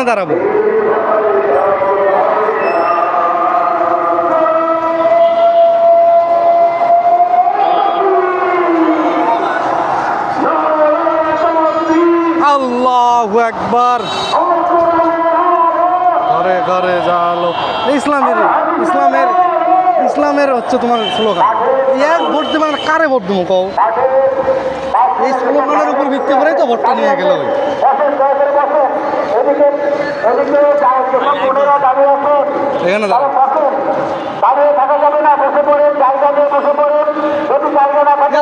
দাঁড়াবো। আল্লাহু আকবার। ঘরে ঘরে জালো ইসলামের হচ্ছে তোমার স্লোগান। এক ভোট দেবে না, কারে ভোট দেবো কও? এই স্লোগানের উপর ভিত্তি করেই তো ভোটটা নিয়ে গেল। এখানে দাঁড়িয়ে থাকা যাবে না, বসে পড়ে জায়গা দিয়ে বসে পড়ে, যদি জায়গা না থাকে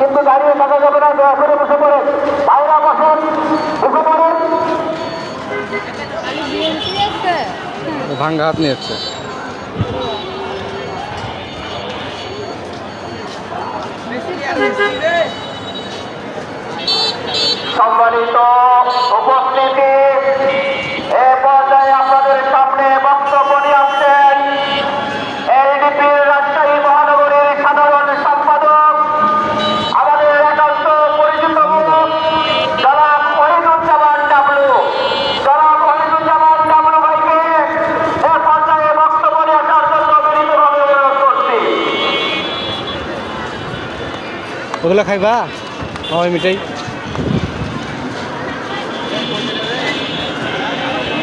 কিন্তু দাঁড়িয়ে থাকা যাবে না, দয়া করে বসে পড়ে, বাইরা বসেন, বসে পড়েন। ভাঙ্গা হাত নিয়ে যাচ্ছে। সম্মানিত উপস্থিতি, এ পর্যায়ে আপনাদের সামনে বক্তব্য নিয়ে আসছেন এলডিপির রাজশাহী মহানগরীর সাধারণ সম্পাদক, আমাদের একান্ত পরিচিত মুখ জনাব ওহিদুজ্জামান ডাবলু। জনাব ওহিদুজ্জামান ডাবলু ভাইকে এ পর্যায়ে বক্তব্য নিয়ে আসার জন্য বিনীতভাবে অনুরোধ করছি। ওগুলো খাইবা? হয় মিঠাই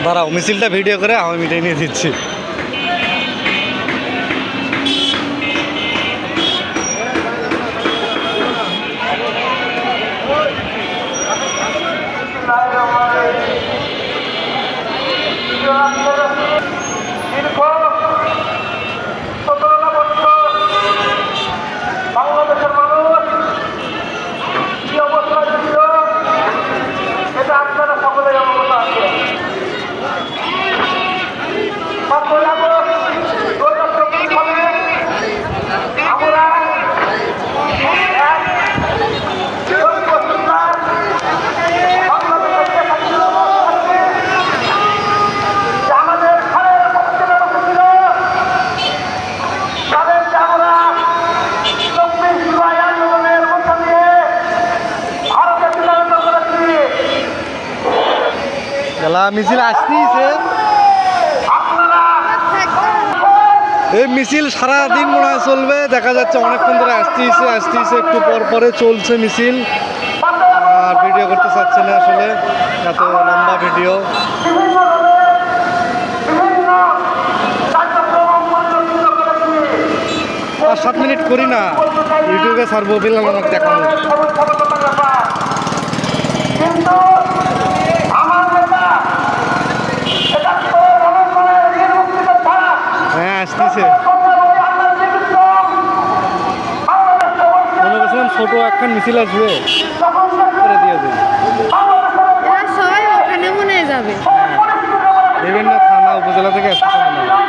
দাঁড়াও, মিছিলটা ভিডিও করে আমি মিটাই নিয়ে দিচ্ছি। বাংলাদেশের মানুষ কি অবস্থায় ছিল এটা আপনারা সকলেই অবগত আছেন। মিছিল আসতেইছে, এই মিছিল সারাদিন মনে হয় চলবে, দেখা যাচ্ছে অনেকক্ষণ ধরে আসতেইছে একটু পর পরে চলছে মিছিল। আর ভিডিও করতে চাচ্ছে না আসলে, এত লম্বা ভিডিও। আর 7 মিনিট করি না, ইউটিউবে ছাড়বো, বললাম আমাকে দেখানো। হ্যাঁ আসতেছে, মনে করছিলাম ছোট একখান মিছিল আসবে করে দিয়ে দিন। ওখানে মনে যাবে, বিভিন্ন থানা উপজেলা থেকে আসতেছে মনে হয়।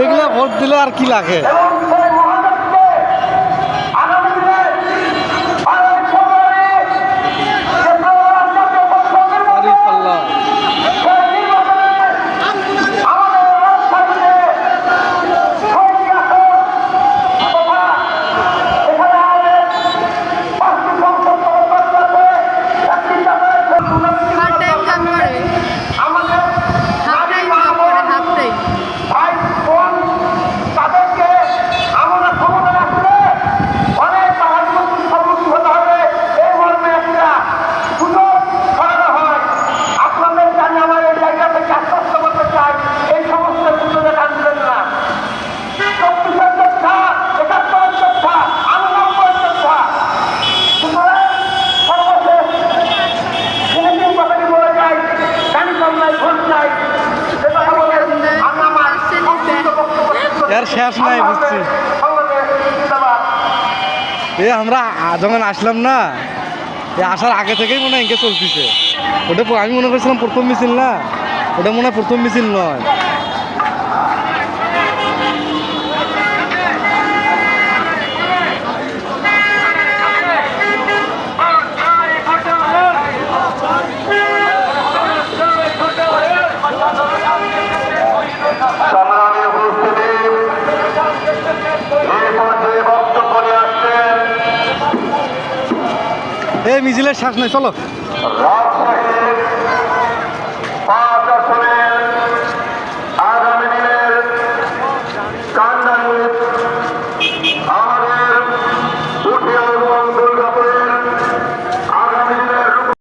এগুলা ভোট দিলে আর কি লাগে? এর শেষ নাই বুঝছি। আমরা যখন আসলাম না, আসার আগে থেকেই মনে হয় এঁকে চলতেছে। ওটা আমি মনে করছিলাম প্রথম মিছিল না, ওটা মনে হয় প্রথম মিছিল নয়। সম্রাট এই মিছিলের শ্বাস নাই, চলো।